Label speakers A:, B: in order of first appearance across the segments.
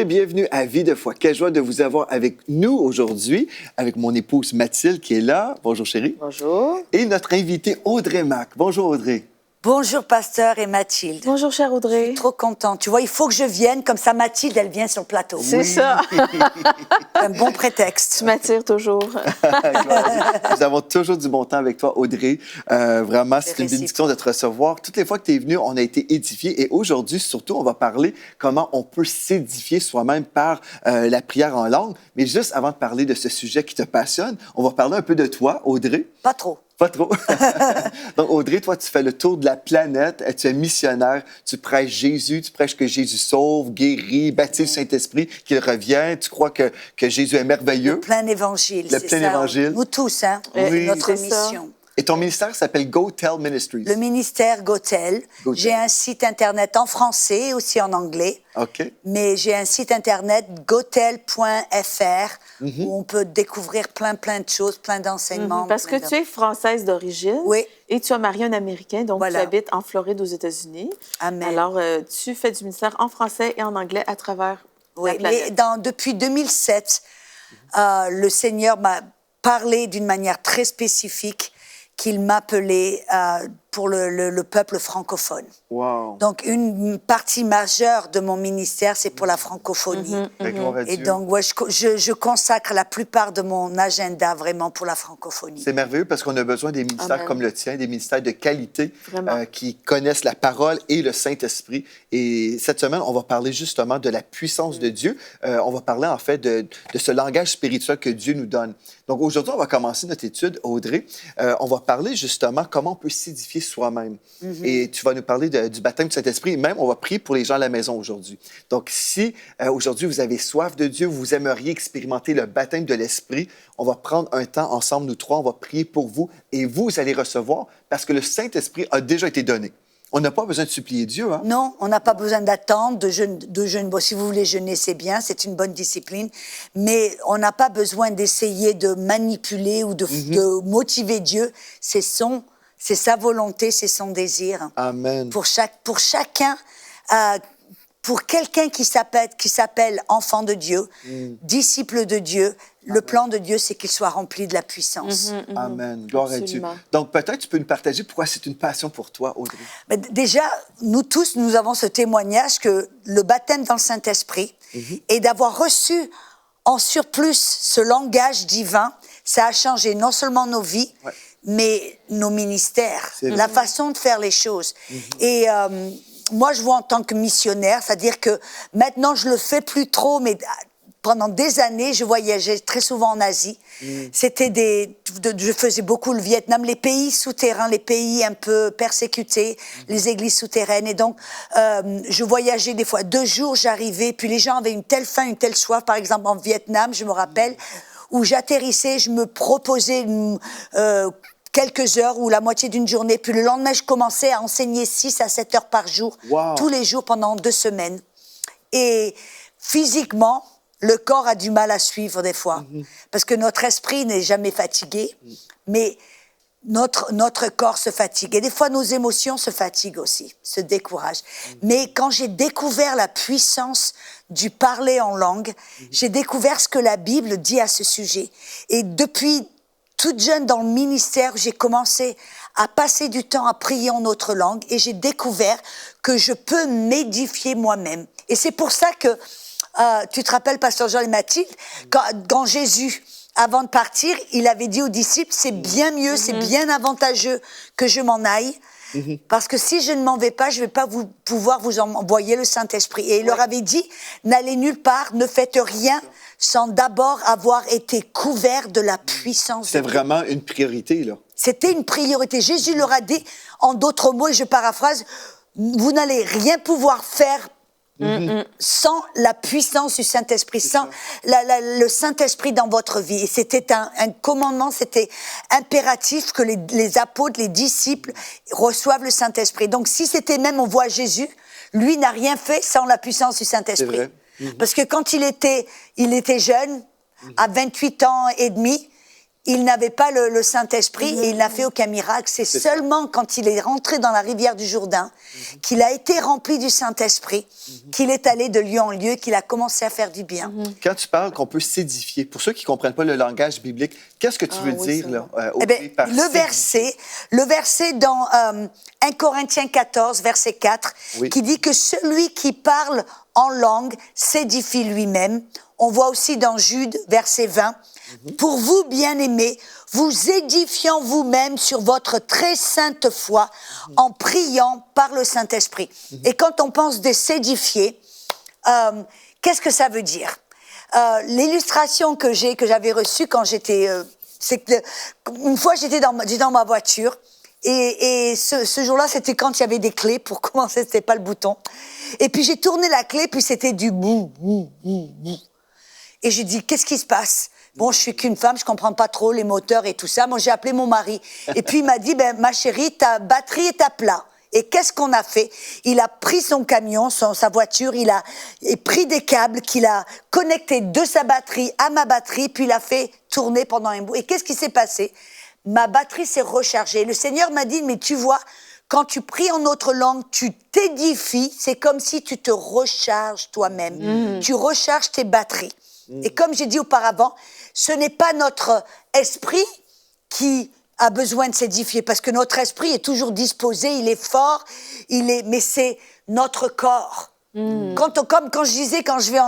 A: et bienvenue à Vie de foi. Quelle joie de vous avoir avec nous aujourd'hui, avec mon épouse Mathilde qui est là. Bonjour chérie.
B: Bonjour.
A: Et notre invitée Audrey Mac. Bonjour Audrey.
C: Bonjour, pasteur et Mathilde.
B: Bonjour, chère Audrey.
C: Je suis trop contente. Tu vois, il faut que je vienne, comme ça Mathilde, elle vient sur le plateau.
B: C'est ça.
C: Un bon prétexte.
B: Tu m'attires toujours.
A: Nous avons toujours du bon temps avec toi, Audrey. Vraiment, c'est une
C: réciproque.
A: bénédiction de te recevoir. Toutes les fois que tu es venue, on a été édifiés. Et aujourd'hui, surtout, on va parler comment on peut s'édifier soi-même par la prière en langue. Mais juste avant de parler de ce sujet qui te passionne, on va parler un peu de toi, Audrey.
C: Pas trop.
A: Pas trop. Donc, Audrey, toi, tu fais le tour de la planète. Tu es missionnaire. Tu prêches Jésus. Tu prêches que Jésus sauve, guérit, baptise le Saint-Esprit, qu'il revienne. Tu crois que Jésus est merveilleux.
C: Plein évangile.
A: Le
C: c'est
A: plein
C: ça.
A: évangile.
C: Nous tous, hein.
A: Oui.
C: Notre
B: C'est ça.
C: mission.
A: Et ton ministère s'appelle Go Tell Ministries.
C: Le ministère Gotel.
A: Gotel.
C: J'ai un site Internet en français et aussi en anglais.
A: OK.
C: Mais j'ai un site Internet, gotel.fr, où on peut découvrir plein de choses, plein d'enseignements.
B: Parce que tu es française d'origine.
C: Oui.
B: Et tu as marié un Américain, donc
C: Voilà.
B: tu habites en Floride aux États-Unis.
C: Amen.
B: Alors, tu fais du ministère en français et en anglais à travers
C: Oui,
B: la planète.
C: mais depuis 2007, le Seigneur m'a parlé d'une manière très spécifique qu'il m'appelait pour le peuple francophone.
A: Wow.
C: Donc, une partie majeure de mon ministère, c'est pour la francophonie.
A: Gloire à
C: Et
A: Dieu.
C: donc, ouais, je consacre la plupart de mon agenda vraiment pour la francophonie.
A: C'est merveilleux parce qu'on a besoin des ministères
B: Amen.
A: comme le tien, des ministères de qualité
B: Vraiment.
A: qui connaissent la parole et le Saint-Esprit. Et cette semaine, on va parler justement de la puissance de Dieu. On va parler en fait de ce langage spirituel que Dieu nous donne. Donc aujourd'hui, on va commencer notre étude, Audrey. On va parler justement comment on peut s'édifier soi-même. Et tu vas nous parler du baptême du Saint-Esprit. Même, on va prier pour les gens à la maison aujourd'hui. Donc si aujourd'hui vous avez soif de Dieu, vous aimeriez expérimenter le baptême de l'Esprit, on va prendre un temps ensemble, nous trois, on va prier pour vous et vous allez recevoir parce que le Saint-Esprit a déjà été donné. On n'a pas besoin de supplier Dieu, hein?
C: Non, on n'a pas besoin d'attendre, de jeûne. Bon, si vous voulez jeûner, c'est bien, c'est une bonne discipline. Mais on n'a pas besoin d'essayer de manipuler ou de motiver Dieu. C'est sa volonté, c'est son désir.
A: Amen.
C: Pour chacun, pour quelqu'un qui s'appelle enfant de Dieu, disciple de Dieu, le plan de Dieu, c'est qu'il soit rempli de la puissance.
A: Amen. Gloire
B: Absolument.
A: à Dieu. Donc, peut-être tu peux nous partager pourquoi c'est une passion pour toi, Audrey.
C: Mais déjà, nous tous, nous avons ce témoignage que le baptême dans le Saint-Esprit et d'avoir reçu en surplus ce langage divin, ça a changé non seulement nos vies, mais nos ministères,
A: C'est
C: la
A: vrai.
C: façon de faire les choses. Et moi, je vois en tant que missionnaire, c'est-à-dire que maintenant, je le fais plus trop, mais pendant des années, je voyageais très souvent en Asie. Je faisais beaucoup le Vietnam, les pays souterrains, les pays un peu persécutés, les églises souterraines. Et donc, je voyageais des fois 2 jours, j'arrivais, puis les gens avaient une telle faim, une telle soif. Par exemple, en Vietnam, je me rappelle, où j'atterrissais, je me proposais quelques heures ou la moitié d'une journée. Puis le lendemain, je commençais à enseigner 6 à 7 heures par jour,
A: Wow.
C: tous les jours pendant 2 semaines. Et physiquement, le corps a du mal à suivre des fois, parce que notre esprit n'est jamais fatigué, mais notre corps se fatigue. Et des fois, nos émotions se fatiguent aussi, se découragent. Mais quand j'ai découvert la puissance du parler en langue, j'ai découvert ce que la Bible dit à ce sujet. Et depuis toute jeune dans le ministère, j'ai commencé à passer du temps à prier en autre langue et j'ai découvert que je peux m'édifier moi-même. Et c'est pour ça que, tu te rappelles, Pasteur Jean et Mathilde, quand Jésus, avant de partir, il avait dit aux disciples, c'est bien mieux, c'est bien avantageux que je m'en aille, parce que si je ne m'en vais pas, je ne vais pas pouvoir vous envoyer le Saint-Esprit. Et il leur avait dit, n'allez nulle part, ne faites rien sans d'abord avoir été couvert de la puissance de
A: C'est
C: Dieu.
A: vraiment une priorité, là.
C: C'était une priorité. Jésus leur a dit, en d'autres mots, et je paraphrase, vous n'allez rien pouvoir faire sans la puissance du Saint-Esprit, sans le Saint-Esprit dans votre vie. Et c'était un commandement, c'était impératif que les apôtres, les disciples reçoivent le Saint-Esprit. Donc si c'était même, on voit Jésus, lui n'a rien fait sans la puissance du Saint-Esprit.
A: C'est vrai.
C: Parce que quand il était jeune, à 28 ans et demi, il n'avait pas le Saint-Esprit et il n'a fait aucun miracle. C'est seulement quand il est rentré dans la rivière du Jourdain, qu'il a été rempli du Saint-Esprit, qu'il est allé de lieu en lieu, qu'il a commencé à faire du bien.
A: Quand tu parles qu'on peut s'édifier, pour ceux qui ne comprennent pas le langage biblique, qu'est-ce que tu veux dire là,
C: Eh bien, le verset dans 1 Corinthiens 14, verset 4, qui dit que celui qui parle en langue s'édifie lui-même. On voit aussi dans Jude, verset 20, pour vous, bien-aimés, vous édifiant vous-même sur votre très sainte foi en priant par le Saint-Esprit. Et quand on pense de s'édifier, qu'est-ce que ça veut dire? L'illustration que j'avais reçue quand j'étais... c'est que une fois, j'étais dans ma voiture et ce jour-là, c'était quand il y avait des clés. Pour commencer, c'était pas le bouton. Et puis, j'ai tourné la clé, puis c'était du bou, bou, bou, bou. Et j'ai dit, qu'est-ce qui se passe? Bon, je suis qu'une femme, je comprends pas trop les moteurs et tout ça. Moi, j'ai appelé mon mari. Et puis, il m'a dit, ma chérie, ta batterie est à plat. Et qu'est-ce qu'on a fait? Il a pris son camion, sa voiture, il a pris des câbles qu'il a connectés de sa batterie à ma batterie, puis il a fait tourner pendant un bout. Et qu'est-ce qui s'est passé? Ma batterie s'est rechargée. Le Seigneur m'a dit, mais tu vois, quand tu pries en autre langue, tu t'édifies, c'est comme si tu te recharges toi-même. Tu recharges tes batteries. Et comme j'ai dit auparavant, ce n'est pas notre esprit qui a besoin de s'édifier, parce que notre esprit est toujours disposé, il est fort, mais c'est notre corps. Comme quand je disais, quand je vais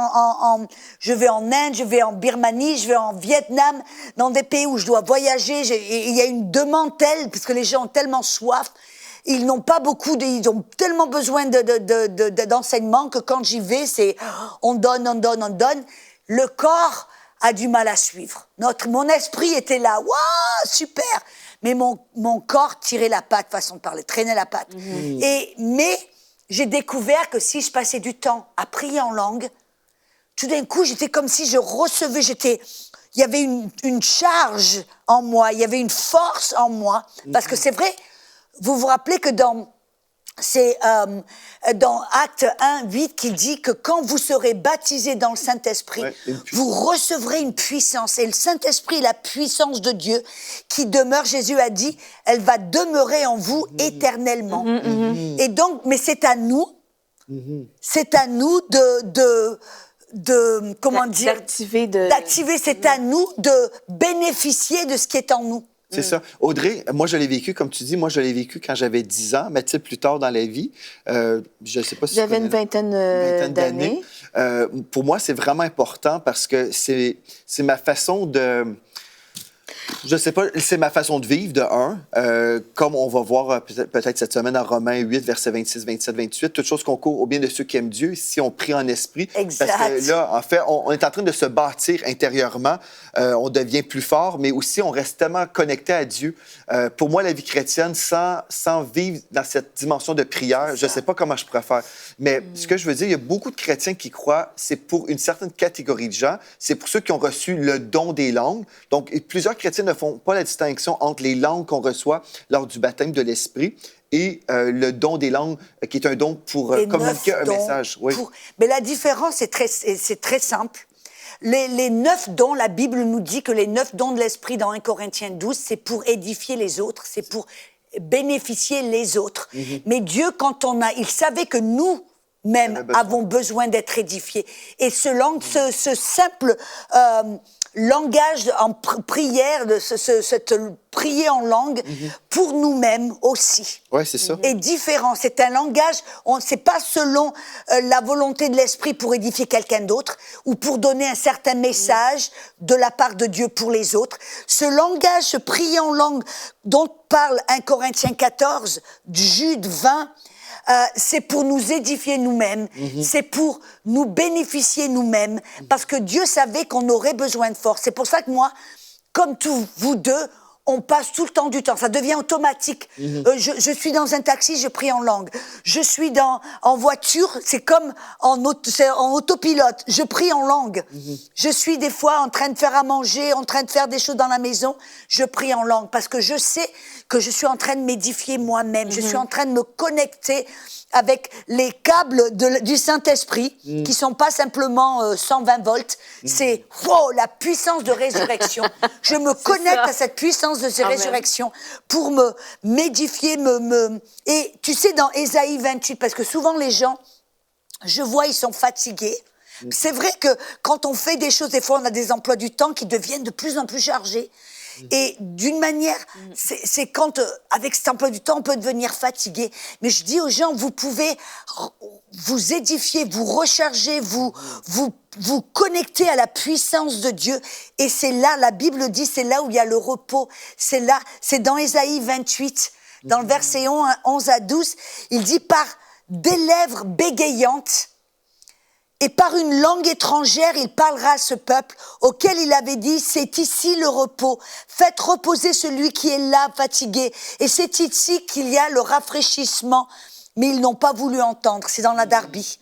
C: je vais en Inde, je vais en Birmanie, je vais en Vietnam, dans des pays où je dois voyager, il y a une demande telle, parce que les gens ont tellement soif, ils n'ont pas ils ont tellement besoin d'enseignement que quand j'y vais, c'est on donne. Le corps a du mal à suivre. Mon esprit était là, waouh, super. Mais mon corps tirait la patte, façon de parler, traînait la patte. Mais j'ai découvert que si je passais du temps à prier en langue, tout d'un coup, j'étais comme si je recevais, il y avait une charge en moi, il y avait une force en moi. Parce que c'est vrai, vous vous rappelez que c'est dans Actes 1, 8 qui dit que quand vous serez baptisés dans le Saint-Esprit, vous recevrez une puissance. Et le Saint-Esprit, la puissance de Dieu qui demeure, Jésus a dit, elle va demeurer en vous éternellement. Et donc, mais c'est à nous de comment dire, d'activer, c'est à nous de bénéficier de ce qui est en nous.
A: C'est ça. Audrey, moi, je l'ai vécu, comme tu dis, moi, je l'ai vécu quand j'avais 10 ans, mais tu sais, plus tard dans la vie. Je ne sais pas si
B: j'avais une vingtaine d'années.
A: Pour moi, c'est vraiment important parce que c'est ma façon de... Je sais pas, c'est ma façon de vivre, de un. Comme on va voir peut-être cette semaine en Romains 8, versets 26, 27, 28, toute chose concourt au bien de ceux qui aiment Dieu, si on prie en esprit.
C: Exact.
A: Parce que là, en fait, on est en train de se bâtir intérieurement. On devient plus fort, mais aussi on reste tellement connecté à Dieu. Pour moi, la vie chrétienne, sans vivre dans cette dimension de prière, je ne sais pas comment je pourrais faire. Mais ce que je veux dire, il y a beaucoup de chrétiens qui croient, c'est pour une certaine catégorie de gens, c'est pour ceux qui ont reçu le don des langues. Donc, plusieurs chrétiens ne font pas la distinction entre les langues qu'on reçoit lors du baptême de l'Esprit et le don des langues, qui est un don pour communiquer un message. Oui.
C: Mais la différence, c'est très simple. Les 9 dons, la Bible nous dit que les 9 dons de l'Esprit dans 1 Corinthiens 12, c'est pour édifier les autres, c'est pour bénéficier les autres. Mais Dieu, il savait que nous-mêmes avons besoin d'être édifiés. Et ce simple langage en prière, cette prier en langue, pour nous-mêmes aussi.
A: Oui, c'est ça.
C: Est différent. C'est un langage, c'est pas selon la volonté de l'Esprit pour édifier quelqu'un d'autre ou pour donner un certain message de la part de Dieu pour les autres. Ce langage, ce prier en langue dont parle 1 Corinthiens 14, Jude 20, c'est pour nous édifier nous-mêmes, c'est pour nous bénéficier nous-mêmes, parce que Dieu savait qu'on aurait besoin de force. C'est pour ça que moi, comme tous vous deux, on passe tout le temps du temps. Ça devient automatique. Je suis dans un taxi, je prie en langue. Je suis en voiture, c'est comme c'est en autopilote. Je prie en langue. Je suis des fois en train de faire à manger, en train de faire des choses dans la maison. Je prie en langue parce que je sais que je suis en train de m'édifier moi-même. Je suis en train de me connecter avec les câbles du Saint-Esprit, qui sont pas simplement 120 volts. C'est la puissance de résurrection. Je me connecte à cette puissance de résurrection pour m'édifier, Et tu sais, dans Ésaïe 28, parce que souvent les gens, je vois, ils sont fatigués. C'est vrai que quand on fait des choses, des fois, on a des emplois du temps qui deviennent de plus en plus chargés. Et d'une manière, c'est quand, avec cet emploi du temps, on peut devenir fatigué. Mais je dis aux gens, vous pouvez vous édifier, vous recharger, vous connecter à la puissance de Dieu. Et c'est là, la Bible dit, c'est là où il y a le repos. C'est là, c'est dans Ésaïe 28, dans le verset 11 à 12, il dit, par des lèvres bégayantes, et par une langue étrangère, il parlera à ce peuple auquel il avait dit, c'est ici le repos. Faites reposer celui qui est là, fatigué. Et c'est ici qu'il y a le rafraîchissement. Mais ils n'ont pas voulu entendre. C'est dans la Darby.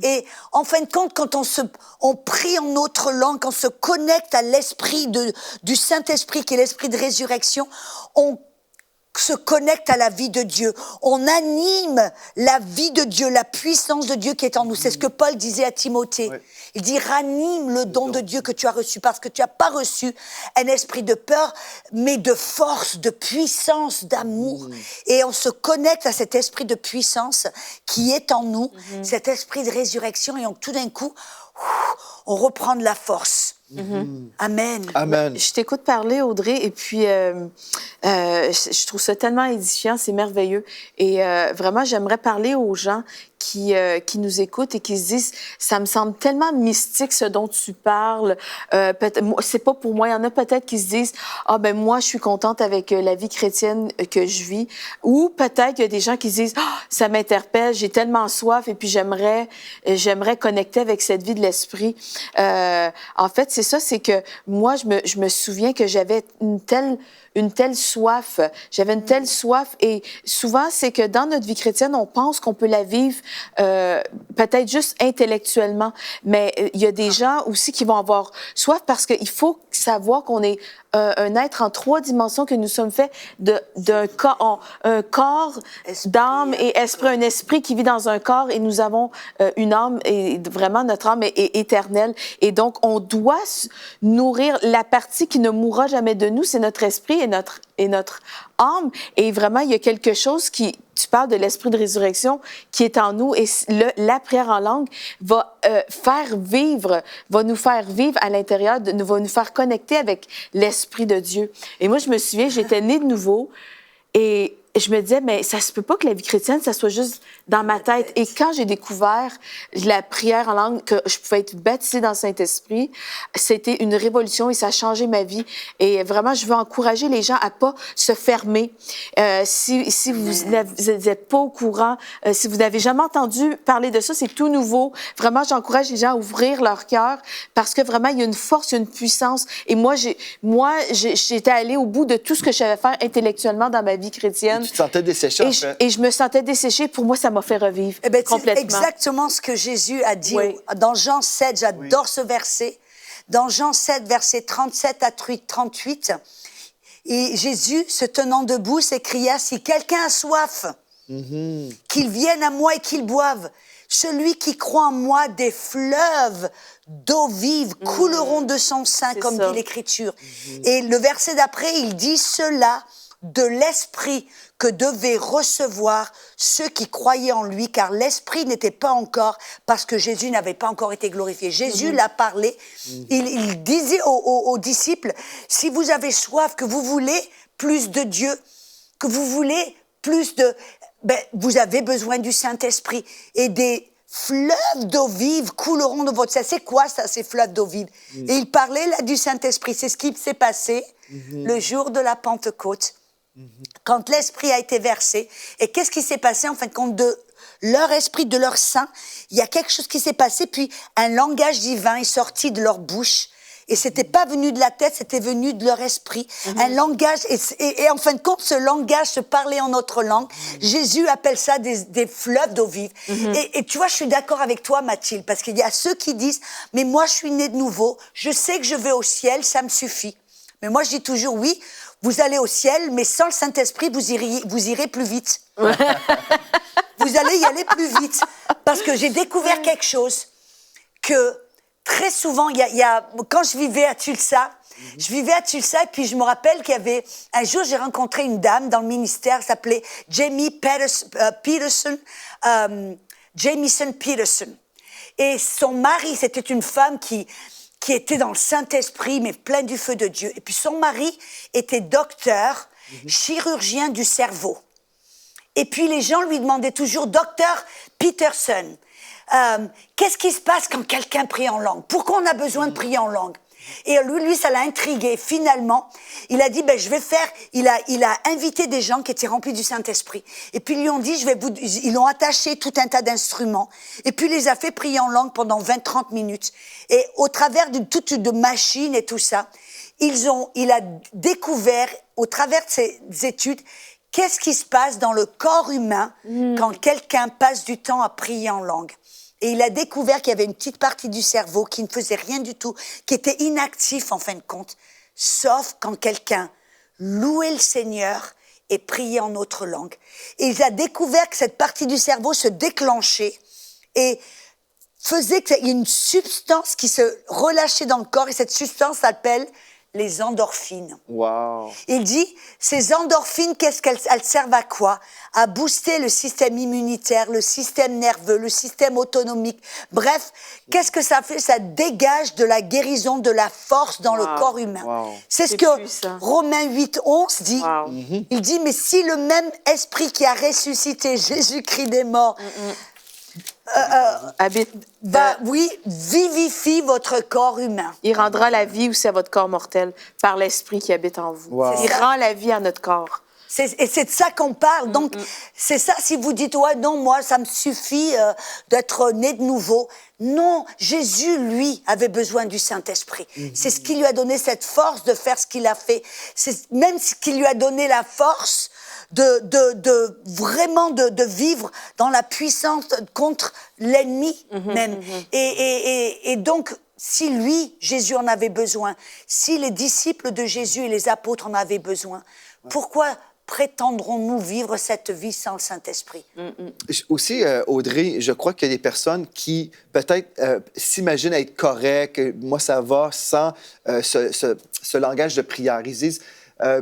C: Et en fin de compte, quand on prie en notre langue, quand on se connecte à l'esprit du Saint-Esprit, qui est l'esprit de résurrection, on se connecte à la vie de Dieu. On anime la vie de Dieu, la puissance de Dieu qui est en nous. C'est ce que Paul disait à Timothée. Ouais. Il dit, ranime le don de Dieu que tu as reçu, parce que tu n'as pas reçu un esprit de peur, mais de force, de puissance, d'amour. Et on se connecte à cet esprit de puissance qui est en nous, cet esprit de résurrection, et donc tout d'un coup, on reprend de la force. Amen.
A: Amen.
B: Je t'écoute parler, Audrey, et puis je trouve ça tellement édifiant, c'est merveilleux. Et vraiment, j'aimerais parler aux gens qui nous écoutent et qui se disent, ça me semble tellement mystique ce dont tu parles. C'est pas pour moi. Il y en a peut-être qui se disent, ah ben moi je suis contente avec la vie chrétienne que je vis. Ou peut-être qu'il y a des gens qui se disent, ah, ça m'interpelle, j'ai tellement soif et puis j'aimerais connecter avec cette vie de l'esprit. En fait, c'est ça, c'est que moi je me souviens que j'avais une telle soif. J'avais une telle soif, et souvent, c'est que dans notre vie chrétienne, on pense qu'on peut la vivre peut-être juste intellectuellement, mais il y a des gens aussi qui vont avoir soif parce qu'il faut savoir qu'on est un être en 3 dimensions, que nous sommes faits d'un corps, un corps, d'âme et esprit, un esprit qui vit dans un corps, et nous avons une âme, et vraiment notre âme est éternelle. Et donc, on doit nourrir la partie qui ne mourra jamais de nous, c'est notre esprit et notre âme. Et vraiment, il y a quelque chose tu parles de l'esprit de résurrection qui est en nous, et la prière en langue va nous faire vivre à l'intérieur, va nous faire connecter avec l'Esprit de Dieu. Et moi, je me souviens, j'étais née de nouveau, et je me disais, mais ça se peut pas que la vie chrétienne, ça soit juste dans ma tête. Et quand j'ai découvert la prière en langue, que je pouvais être baptisée dans le Saint-Esprit, c'était une révolution et ça a changé ma vie. Et vraiment, je veux encourager les gens à pas se fermer. Si vous n'êtes pas au courant, si vous n'avez jamais entendu parler de ça, c'est tout nouveau. Vraiment, j'encourage les gens à ouvrir leur cœur, parce que vraiment, il y a une force, il y a une puissance. Et moi, j'étais allée au bout de tout ce que je savais faire intellectuellement dans ma vie chrétienne.
A: Tu te sentais desséchée, en fait.
B: Et je me sentais desséchée. Pour moi, ça m'a fait revivre complètement.
C: C'est exactement ce que Jésus a dit dans Jean 7. J'adore ce verset. Dans Jean 7, versets 37 à 38, et Jésus, se tenant debout, s'écria, « Si quelqu'un a soif, qu'il vienne à moi et qu'il boive. Celui qui croit en moi, des fleuves d'eau vive couleront de son sein, comme dit l'Écriture. » Et le verset d'après, il dit, « Cela de l'Esprit que devaient recevoir ceux qui croyaient en lui, car l'Esprit n'était pas encore, parce que Jésus n'avait pas encore été glorifié. » Jésus l'a parlé, il disait aux disciples, si vous avez soif, que vous voulez plus de Dieu, que vous voulez plus de... vous avez besoin du Saint-Esprit, et des fleuves d'eau vive couleront de votre sein. C'est quoi ça, ces fleuves d'eau vive? Et il parlait là du Saint-Esprit. C'est ce qui s'est passé le jour de la Pentecôte. Quand l'Esprit a été versé, et qu'est-ce qui s'est passé en fin de compte de leur esprit, de leur sein? Il y a quelque chose qui s'est passé, puis un langage divin est sorti de leur bouche, Et c'était pas venu de la tête, c'était venu de leur esprit. Un langage, et en fin de compte, ce langage, se parler en autre langue, Jésus appelle ça des fleuves d'eau vive. Et tu vois, je suis d'accord avec toi, Mathilde, parce qu'il y a ceux qui disent, mais moi, je suis né de nouveau, je sais que je vais au ciel, ça me suffit. Mais moi, je dis toujours, oui, vous allez au ciel, mais sans le Saint-Esprit, vous irez plus vite. Vous allez y aller plus vite. Parce que j'ai découvert quelque chose, que très souvent, quand je vivais à Tulsa, et puis je me rappelle qu'il y avait... Un jour, j'ai rencontré une dame dans le ministère, elle s'appelait Jamison Peterson. Et son mari, c'était une femme qui était dans le Saint-Esprit, mais pleine du feu de Dieu. Et puis son mari était docteur, chirurgien du cerveau. Et puis les gens lui demandaient toujours, docteur Peterson, qu'est-ce qui se passe quand quelqu'un prie en langue? Pourquoi on a besoin de prier en langue? Et lui, ça l'a intrigué. Finalement, il a dit, je vais faire... Il a invité des gens qui étaient remplis du Saint-Esprit. Et puis, ils lui ont dit, ils ont attaché tout un tas d'instruments. Et puis, il les a fait prier en langue pendant 20-30 minutes. Et au travers de machines et tout ça, il a découvert, au travers de ses études, qu'est-ce qui se passe dans le corps humain quand quelqu'un passe du temps à prier en langue. Et il a découvert qu'il y avait une petite partie du cerveau qui ne faisait rien du tout, qui était inactif en fin de compte, sauf quand quelqu'un louait le Seigneur et priait en autre langue. Et il a découvert que cette partie du cerveau se déclenchait et faisait qu'il y ait une substance qui se relâchait dans le corps, et cette substance s'appelle les endorphines.
A: Wow.
C: Il dit, ces endorphines, elles servent à quoi? À booster le système immunitaire, le système nerveux, le système autonomique. Bref, qu'est-ce que ça fait? Ça dégage de la guérison, de la force dans le corps humain.
A: Wow.
C: C'est ce que Romains 8:11 dit. Wow. Il dit, mais si le même esprit qui par Jésus-Christ des morts vivifie votre corps humain.
B: Il rendra la vie aussi à votre corps mortel par l'esprit qui habite en vous.
A: Wow.
B: Il rend la vie à notre corps.
C: Et c'est de ça qu'on parle. Donc, c'est ça, si vous dites, ouais, non, moi, ça me suffit d'être né de nouveau. Non, Jésus, lui, avait besoin du Saint-Esprit. C'est ce qui lui a donné cette force de faire ce qu'il a fait. C'est même ce qui lui a donné la force vraiment de vivre dans la puissance contre l'ennemi même. Et donc, si lui, Jésus en avait besoin, si les disciples de Jésus et les apôtres en avaient besoin, pourquoi prétendrons-nous vivre cette vie sans le Saint-Esprit?
A: Aussi, Audrey, je crois qu'il y a des personnes qui peut-être s'imaginent être correctes, moi ça va, sans ce langage de prière. Ils disent,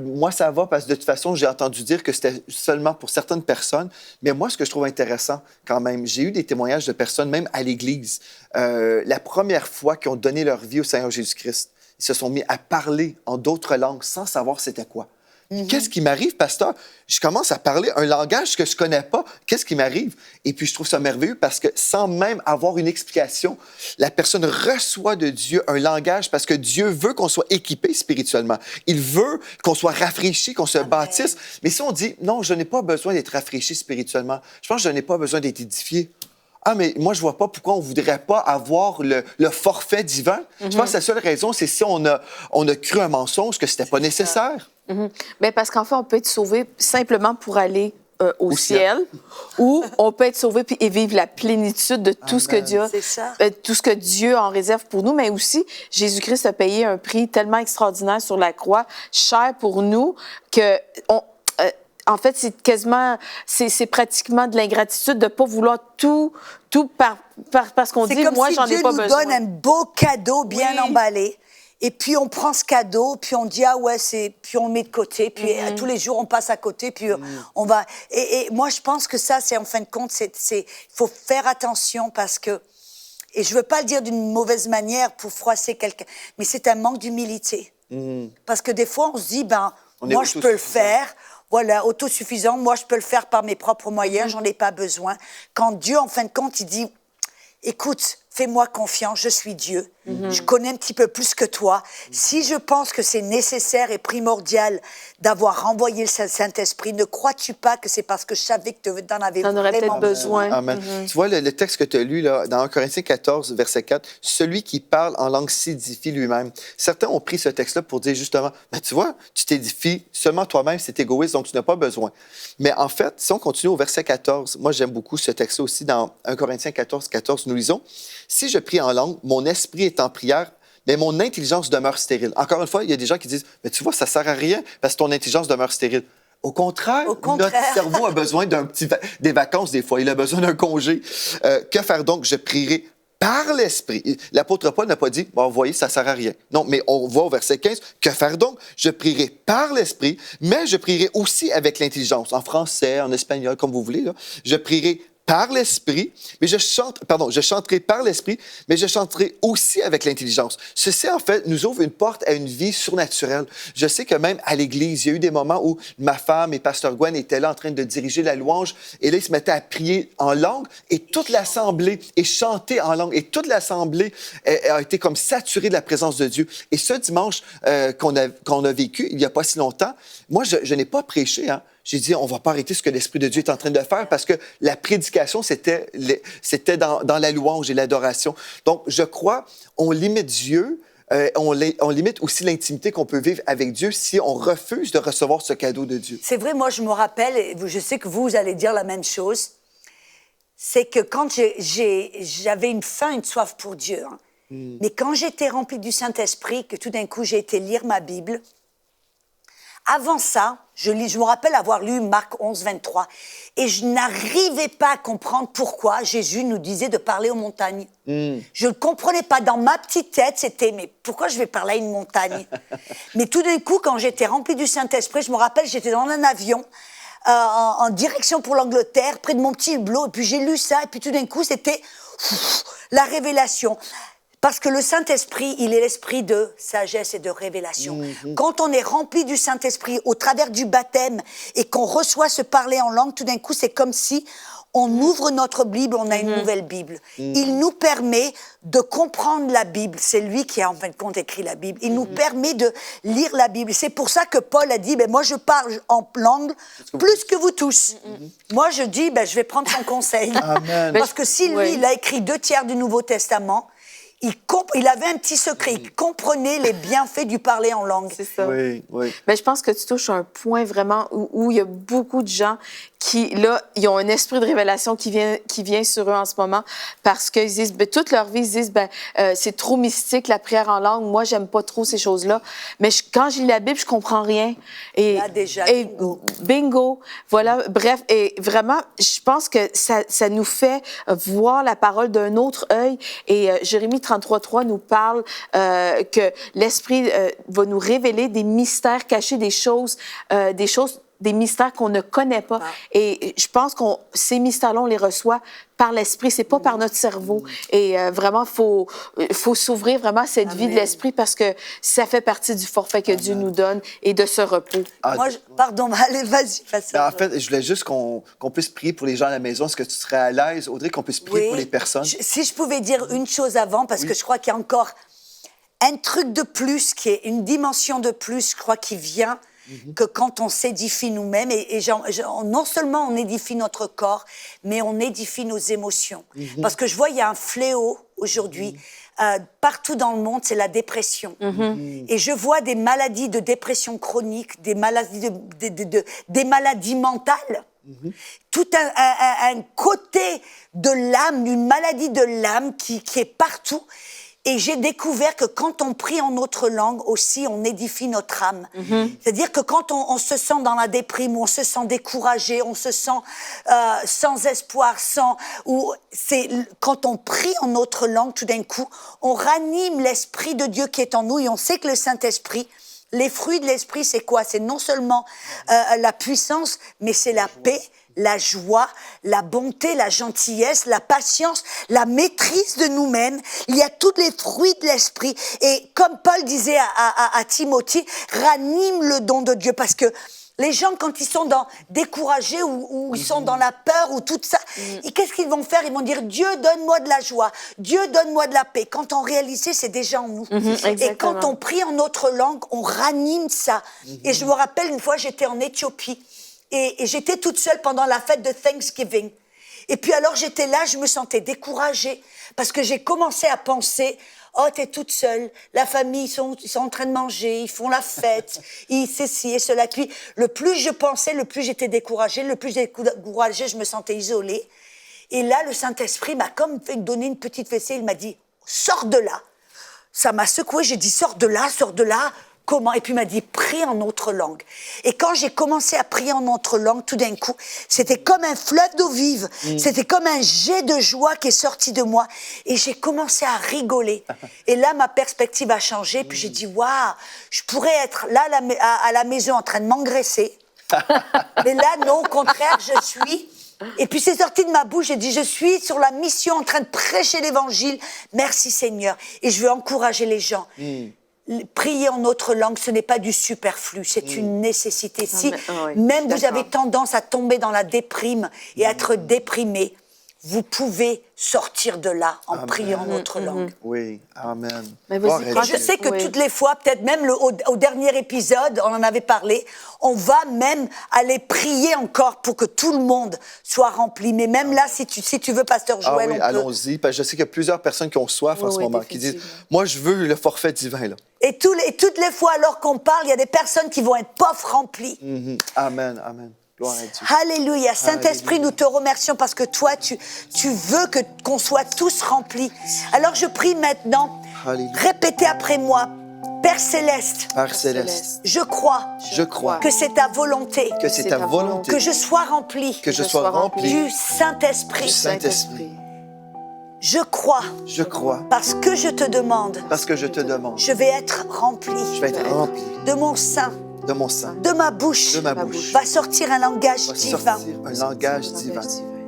A: moi ça va parce que de toute façon, j'ai entendu dire que c'était seulement pour certaines personnes, mais moi ce que je trouve intéressant quand même, j'ai eu des témoignages de personnes, même à l'Église, la première fois qu'ils ont donné leur vie au Seigneur Jésus-Christ, ils se sont mis à parler en d'autres langues sans savoir c'était quoi. Qu'est-ce qui m'arrive, pasteur? Je commence à parler un langage que je connais pas. Qu'est-ce qui m'arrive? Et puis, je trouve ça merveilleux parce que sans même avoir une explication, la personne reçoit de Dieu un langage parce que Dieu veut qu'on soit équipé spirituellement. Il veut qu'on soit rafraîchi, qu'on se bâtisse. Mais si on dit, non, je n'ai pas besoin d'être rafraîchi spirituellement, je pense que je n'ai pas besoin d'être édifié. Ah, mais moi, je vois pas pourquoi on voudrait pas avoir le forfait divin. Je pense que la seule raison, c'est si on a cru un mensonge, que c'était pas nécessaire.
B: Bien, parce qu'en fait, on peut être sauvé simplement pour aller au ciel, ou on peut être sauvé et vivre la plénitude de tout ce que Dieu tout ce que Dieu en réserve pour nous, mais aussi Jésus-Christ a payé un prix tellement extraordinaire sur la croix, cher pour nous, que en fait, c'est pratiquement de l'ingratitude de ne pas vouloir tout parce qu'on dit, moi, j'en ai pas besoin. C'est comme si Dieu nous donne
C: un beau cadeau bien emballé. Et puis, on prend ce cadeau, puis on dit, ah ouais, puis on le met de côté, puis tous les jours, on passe à côté, puis on va... Et moi, je pense que ça, c'est en fin de compte, il faut faire attention parce que... Et je veux pas le dire d'une mauvaise manière pour froisser quelqu'un, mais c'est un manque d'humilité. Parce que des fois, on se dit, moi, je peux le faire... Voilà, autosuffisant, moi, je peux le faire par mes propres moyens, j'en ai pas besoin. Quand Dieu, en fin de compte, il dit, écoute, fais-moi confiance, je suis Dieu. Je connais un petit peu plus que toi. Si je pense que c'est nécessaire et primordial d'avoir renvoyé le Saint-Esprit, ne crois-tu pas que c'est parce que je savais que tu en avais
B: T'en aurais
C: vraiment
B: peut-être besoin.
A: Amen. Tu vois, le texte que tu as lu là, dans 1 Corinthiens 14, verset 4, celui qui parle en langue s'édifie lui-même. Certains ont pris ce texte-là pour dire justement, ben, tu vois, tu t'édifies seulement toi-même, c'est égoïste, donc tu n'as pas besoin. Mais en fait, si on continue au verset 14, moi j'aime beaucoup ce texte-là aussi dans 1 Corinthiens 14, 14, nous lisons, si je prie en langue, mon esprit est en prière, mais mon intelligence demeure stérile. Encore une fois, il y a des gens qui disent, mais tu vois, ça ne sert à rien parce que ton intelligence demeure stérile. Au contraire, notre cerveau a besoin des vacances des fois. Il a besoin d'un congé. Que faire donc? Je prierai par l'Esprit. L'apôtre Paul n'a pas dit, bon, vous voyez, ça ne sert à rien. Non, mais on voit au verset 15, que faire donc? Je prierai par l'Esprit, mais je prierai aussi avec l'intelligence. En français, en espagnol, comme vous voulez. Là. Je prierai par l'Esprit, mais je chanterai par l'Esprit, mais je chanterai aussi avec l'intelligence. Ceci, en fait, nous ouvre une porte à une vie surnaturelle. Je sais que même à l'Église, il y a eu des moments où ma femme et Pasteur Gwen étaient là en train de diriger la louange, et là, ils se mettaient à prier en langue, et toute l'assemblée, et chanter en langue, et toute l'assemblée a été comme saturée de la présence de Dieu. Et ce dimanche qu'on a vécu, il n'y a pas si longtemps, moi, je n'ai pas prêché, hein. J'ai dit, on ne va pas arrêter ce que l'Esprit de Dieu est en train de faire parce que la prédication, c'était dans la louange et l'adoration. Donc, je crois, on limite Dieu, on limite aussi l'intimité qu'on peut vivre avec Dieu si on refuse de recevoir ce cadeau de Dieu.
C: C'est vrai, moi, je me rappelle, et je sais que vous allez dire la même chose, c'est que quand j'avais une faim, une soif pour Dieu, hein, mais quand j'étais remplie du Saint-Esprit, que tout d'un coup, j'ai été lire ma Bible, avant ça, je me rappelle avoir lu Marc 11, 23, et je n'arrivais pas à comprendre pourquoi Jésus nous disait de parler aux montagnes. Je ne comprenais pas. Dans ma petite tête, c'était, mais pourquoi je vais parler à une montagne? Mais tout d'un coup, quand j'étais remplie du Saint-Esprit, je me rappelle, j'étais dans un avion, en direction pour l'Angleterre, près de mon petit hublot, et puis j'ai lu ça, et puis tout d'un coup, c'était la révélation. Parce que le Saint-Esprit, il est l'esprit de sagesse et de révélation. Quand on est rempli du Saint-Esprit au travers du baptême et qu'on reçoit ce parler en langue, tout d'un coup, c'est comme si on ouvre notre Bible, on a une nouvelle Bible. Il nous permet de comprendre la Bible. C'est lui qui a en fin de compte écrit la Bible. Il nous permet de lire la Bible. C'est pour ça que Paul a dit, moi je parle en langue plus que vous tous. Moi je dis, je vais prendre son conseil.
A: Amen.
C: Parce que si lui, il a écrit 2/3 du Nouveau Testament, il avait un petit secret. Il comprenait les bienfaits du parler en langue.
B: C'est ça.
A: Oui, oui.
B: Mais je pense que tu touches un point vraiment où il y a beaucoup de gens qui, là, ils ont un esprit de révélation qui vient sur eux en ce moment parce qu'ils disent, toute leur vie, ils disent, c'est trop mystique, la prière en langue. Moi, j'aime pas trop ces choses-là. Mais quand je lis la Bible, je comprends rien. Et,
C: là, déjà, bingo.
B: Bingo. Voilà. Bref. Et vraiment, je pense que ça nous fait voir la parole d'un autre œil. Et Jérémie 33:3 nous parle que l'Esprit va nous révéler des mystères cachés, des mystères qu'on ne connaît pas. Et je pense que ces mystères-là, on les reçoit par l'Esprit, c'est pas par notre cerveau. Et vraiment, faut s'ouvrir vraiment à cette vie de l'Esprit parce que ça fait partie du forfait que Dieu nous donne et de ce repos.
C: Moi, pardon, allez, vas-y, fais ça.
A: En fait, je voulais juste qu'on puisse prier pour les gens à la maison. Est-ce que tu serais à l'aise, Audrey, qu'on puisse prier pour les personnes?
C: Si je pouvais dire une chose avant, parce que je crois qu'il y a encore un truc de plus, qui est une dimension de plus, je crois, qui vient que quand on s'édifie nous-mêmes, et non seulement on édifie notre corps, mais on édifie nos émotions. Parce que je vois, il y a un fléau aujourd'hui, partout dans le monde, c'est la dépression. Et je vois des maladies de dépression chronique, des maladies, des maladies mentales. Tout un côté de l'âme, une maladie de l'âme qui est partout. Et j'ai découvert que quand on prie en notre langue aussi, on édifie notre âme. C'est-à-dire que quand on se sent dans la déprime, on se sent découragé, on se sent sans espoir, quand on prie en notre langue, tout d'un coup, on ranime l'Esprit de Dieu qui est en nous et on sait que le Saint-Esprit, les fruits de l'Esprit, c'est quoi? C'est non seulement la puissance, mais c'est la paix, la joie, la bonté, la gentillesse, la patience, la maîtrise de nous-mêmes. Il y a tous les fruits de l'esprit. Et comme Paul disait à Timothée, ranime le don de Dieu. Parce que les gens, quand ils sont découragés ou ils sont dans la peur ou tout ça, et qu'est-ce qu'ils vont faire? Ils vont dire, Dieu, donne-moi de la joie. Dieu, donne-moi de la paix. Quand en réalité, c'est déjà en nous. Et quand on prie en notre langue, on ranime ça. Et je me rappelle, une fois, j'étais en Éthiopie. Et j'étais toute seule pendant la fête de Thanksgiving. Et puis alors, j'étais là, je me sentais découragée. Parce que j'ai commencé à penser, oh, t'es toute seule, la famille, ils sont en train de manger, ils font la fête, ils ceci et cela. Puis, le plus je pensais, le plus j'étais découragée, le plus j'étais découragée, je me sentais isolée. Et là, le Saint-Esprit m'a comme fait donner une petite fessée, il m'a dit, sors de là. Ça m'a secouée, j'ai dit, sors de là. Comment? Et puis il m'a dit, prie en autre langue. Et quand j'ai commencé à prier en autre langue, tout d'un coup, c'était comme un fleuve d'eau vive. C'était comme un jet de joie qui est sorti de moi. Et j'ai commencé à rigoler. Et là, ma perspective a changé. Puis j'ai dit, waouh, je pourrais être là à la maison en train de m'engraisser. Mais là, non, au contraire, je suis... Et puis c'est sorti de ma bouche, j'ai dit, je suis sur la mission en train de prêcher l'évangile. Merci Seigneur. Et je veux encourager les gens. Prier en autre langue, ce n'est pas du superflu, c'est une nécessité. Si même vous avez tendance à tomber dans la déprime et à être déprimé, vous pouvez sortir de là en priant en autre langue.
A: Oui, amen.
B: Mais
C: je sais que toutes les fois, peut-être même au dernier épisode, on en avait parlé, on va même aller prier encore pour que tout le monde soit rempli. Mais même là, si tu veux, Pasteur Joël,
A: on peut. Allons-y, parce que je sais qu'il y a plusieurs personnes qui ont soif en ce moment, qui disent, moi, je veux le forfait divin, là.
C: Et toutes les fois, alors qu'on parle, il y a des personnes qui vont être pauvres remplies.
A: Amen, amen. Gloire à Dieu.
C: Alléluia. Saint-Esprit, nous te remercions parce que toi, tu veux qu'on soit tous remplis. Alors je prie maintenant, répétez après moi, Père Céleste,
A: Père Céleste,
C: je crois que c'est ta volonté, que je sois rempli, du Saint-Esprit. Je crois, parce que je te demande, je vais être rempli, de mon sein, de ma bouche, va sortir un langage divin.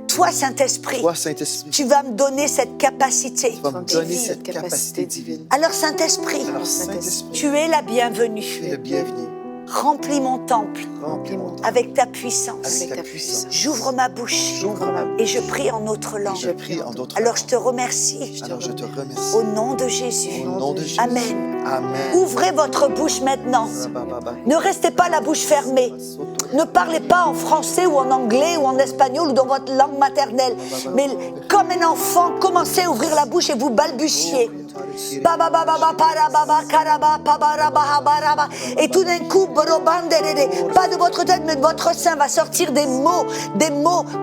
C: Toi, Saint-Esprit, tu vas me donner cette capacité divine. Alors, Saint-Esprit, tu es la bienvenue. Remplis mon temple avec ta puissance. J'ouvre ma bouche et je prie en autre langue. Alors je te remercie. Au nom de Jésus. Amen. Ouvrez votre bouche maintenant. Ne restez pas la bouche fermée. Ne parlez pas en français ou en anglais ou en espagnol ou dans votre langue maternelle. Mais comme un enfant, commencez à ouvrir la bouche et vous balbutiez. Et tout d'un coup, pas de votre tête mais de votre sein va sortir des mots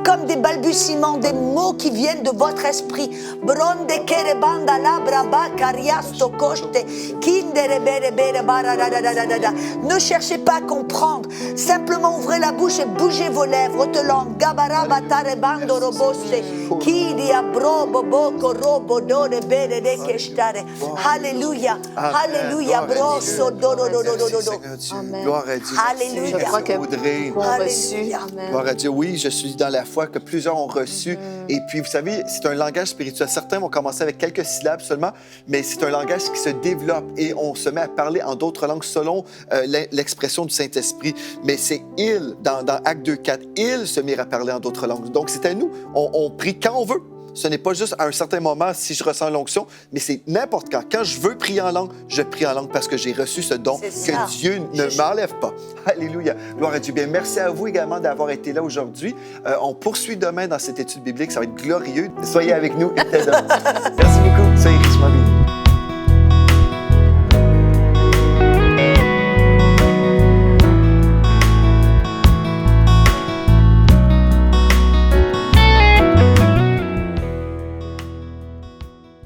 C: comme des balbutiements, des mots qui viennent de votre esprit. Ne cherchez pas à comprendre, simplement ouvrez la bouche et bougez vos lèvres.
B: Alléluia. Alléluia. Brosso
A: Gloire à Dieu.
C: Alléluia.
B: Je crois que
A: Audrey.
B: Alléluia.
A: Gloire à Dieu. Oui, je suis dans la foi que plusieurs ont reçu. Et puis, vous savez, c'est un langage spirituel. Certains vont commencer avec quelques syllabes seulement, mais c'est un langage qui se développe et on se met à parler en d'autres langues selon l'expression du Saint-Esprit. Mais c'est il, dans Actes 2:4, il se met à parler en d'autres langues. Donc, c'est à nous. On prie quand on veut. Ce n'est pas juste à un certain moment si je ressens l'onction, mais c'est n'importe quand. Quand je veux prier en langue, je prie en langue parce que j'ai reçu ce don que Dieu ne m'enlève pas. Alléluia. Gloire à Dieu. Bien, merci à vous également d'avoir été là aujourd'hui. On poursuit demain dans cette étude biblique. Ça va être glorieux. Soyez avec nous et dès demain. Merci beaucoup. Soyez richement bénis.